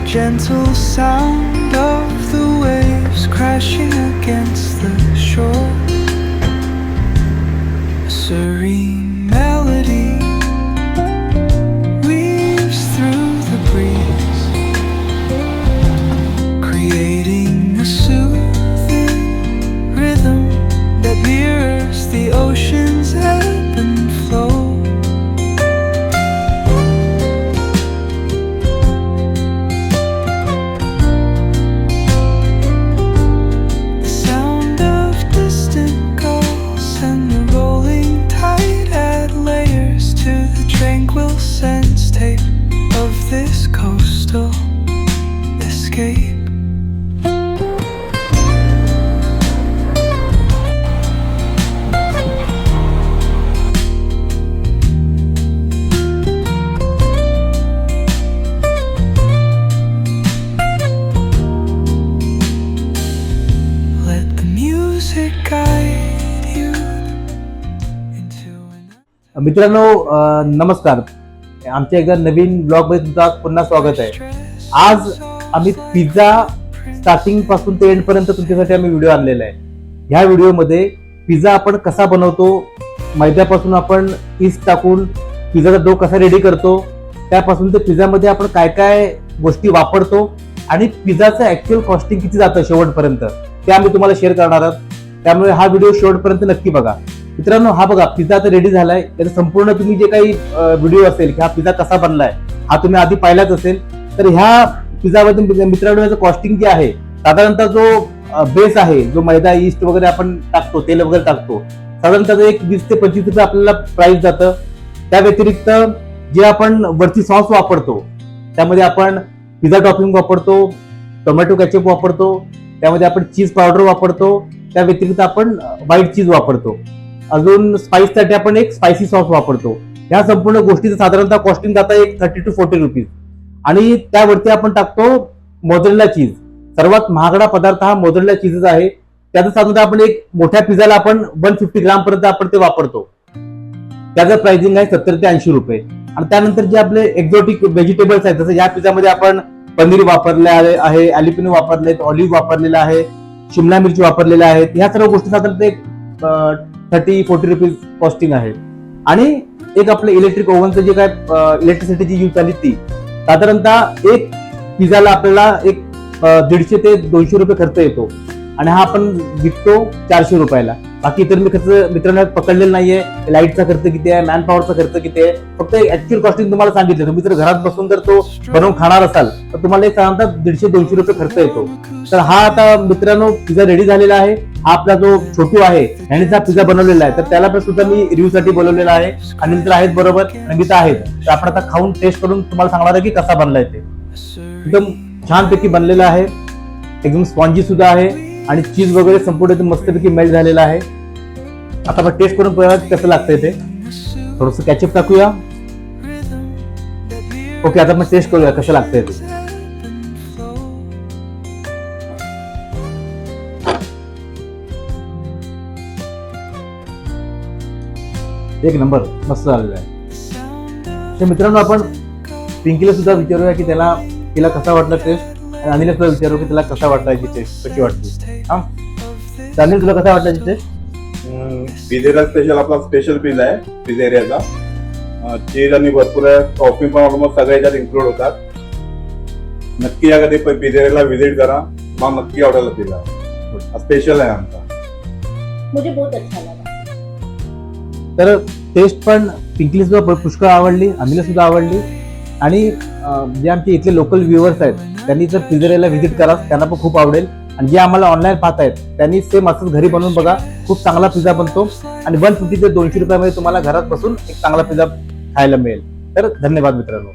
gentle sound of the waves crashing against the shore. A serene melody weaves through the breeze, creating a soothing rhythm that mirrors the ocean's ebb and flow. Tranquil sense tape of this coastal escape. Let the music guide you into an... मित्रांनो नमस्कार. आमच्या एकदा नवीन blog मध्ये तुमचं पुन्हा स्वागत आहे. आज आम्ही पिझ्झा स्टार्टिंग पासून ते एंड पर्यंत तुमच्यासाठी आम्ही व्हिडिओ आणलेला आहे. ह्या व्हिडिओमध्ये पिझ्झा आपण कसा बनवतो, मैद्यापासून आपण ईस्ट टाकून पिझ्झाचा डो कसा रेडी करतो, त्यापासून ते पिझ्झामध्ये आपण काय काय गोष्टी वापरतो आणि पिझ्झाचं ऍक्च्युअल कॉस्टिंग किती जातं शेवटपर्यंत ते आम्ही तुम्हाला शेअर करणार आहोत. त्यामुळे हा व्हिडिओ शेवटपर्यंत नक्की बघा. मित्रांनो, हा बघा पिझ्झा आता रेडी झालाय. त्याचा संपूर्ण तुम्ही जे काही व्हिडिओ असेल की हा पिझ्झा कसा बनलाय हा तुम्ही आधी पाहिलाच असेल. तर ह्या पिझ्झामध्ये मित्रांनो याचं कॉस्टिंग जे आहे, साधारणतः जो बेस आहे, जो मैदा ईस्ट वगैरे आपण टाकतो, तेल वगैरे टाकतो, साधारणतः एक 20 ते 25 रुपये आपल्याला प्राइस जातं. त्या व्यतिरिक्त जे आपण वरती सॉस वापरतो त्यामध्ये आपण पिझ्झा टॉपिंग वापरतो, टोमॅटो केचप वापरतो, त्यामध्ये आपण चीज पावडर वापरतो, त्या व्यतिरिक्त आपण व्हाईट चीज वापरतो, अजून स्पाइस साठी आपण एक स्पायसी सॉस वापरतो. ह्या संपूर्ण गोष्टीचं साधारणतः कॉस्टिंग जातं एक 30 to 40 रुपीज. आणि त्यावरती आपण टाकतो मोझरेला चीज. सर्वात महागडा पदार्थ हा मोझरेला चीजच आहे. त्याचं साधारणतः आपण एक मोठ्या पिझ्झाला आपण 150 ग्राम पर्यंत आपण ते वापरतो. त्याचं प्राइसिंग आहे 70 ते 80 रुपये. आणि त्यानंतर जे आपले एक्झॉटिक व्हेजिटेबल्स आहेत, जसं या पिझ्झामध्ये आपण पनीर वापरले आहे, अलिपिनो वापरले, ऑलिव्ह वापरलेला आहे, शिमला मिरची वापरलेल्या आहेत. ह्या सर्व गोष्टी साधारणतः एक 30-40 रुपीज कॉस्टिंग आहे. आणि एक आपलं इलेक्ट्रिक ओव्हनचं जे काय इलेक्ट्रिसिटी जी यूज झाली ती साधारणतः एक पिझ्झाला आपल्याला एक 150 ते 200 रुपये खर्च येतो. आणि हा आपण विकतो 400 रुपयाला. बाकी इतर मी खर्च मित्रांनो पकडलेला नाहीये. लाईटचा खर्च किती आहे, मॅन पॉवरचा खर्च किती आहे, फक्त ऍक्च्युअल कॉस्टिंग तुम्हाला सांगितलं. तुम्ही जर घरात बसून जर तो बनवून खाणार असाल तर तुम्हाला एक साधारणतः 150-200 रुपये खर्च येतो. तर हा आता मित्रांनो पिझ्झा रेडी झालेला आहे. हा आपला जो छोटू आहे ह्याने हा पिझ्झा बनवलेला आहे. तर त्याला सुद्धा मी रिव्ह्यू साठी बोलवलेला आहे. आणि मित्र आहेत बरोबर, आणि मित्र आहेत. तर आपण आता खाऊन टेस्ट करून तुम्हाला सांगणार आहे की कसा बनलाय ते. एकदम छानपैकी बनलेला आहे, एकदम स्पॉन्जी सुद्धा आहे आणि चीज वगैरे संपूर्ण मस्तपैकी मेल्ट झालेला आहे. आता आपण टेस्ट करून बघूया कसं लागतंय ते. थोडंसं कॅचअप टाकूया. ओके, आता आपण टेस्ट करूया कसं लागतंय ते. एक नंबर, मस्त झालेला आहे. तर मित्रांनो, आपण पिंकीला सुद्धा विचारूया की तिला कसा वाटला टेस्ट, आणि अनिलला सुद्धा विचारू की तिला कसा वाटला याची टेस्ट, कशी वाटली. हा अनिल, तुला कसा वाटला याची टेस्ट? पिझ्झा स्पेशल आपला स्पेशल पिझ्झा आहे पिझ्झा एरियाचा. चीज आणि भरपूर आहे, टॉपिंग पण ऑलमोस्ट सगळ्या याच्यात इन्क्लूड होतात. नक्की या कधी पिझ्झा एरियाला व्हिजिट करा, मग नक्की आवडेल पिझ्झा. स्पेशल आहे आमचा. मुझे बहुत अच्छा लगा. तर टेस्ट पण पिंकीला सुद्धा पुष्कळ आवडली, अनिलला सुद्धा आवडली. आणि जे आमचे इथले लोकल व्ह्युअर्स आहेत त्यांनी जर पिझ्झा एरियाला व्हिजिट करा, त्यांना पण खूप आवडेल. आणि जे आम्हाला ऑनलाईन पाहत आहेत त्यांनी सेम असंच घरी बनवून बघा. खूप चांगला पिझ्झा बनतो आणि 150 ते 200 रुपयामध्ये तुम्हाला घरात बसून एक चांगला पिझ्झा खायला मिळेल. तर धन्यवाद मित्रांनो.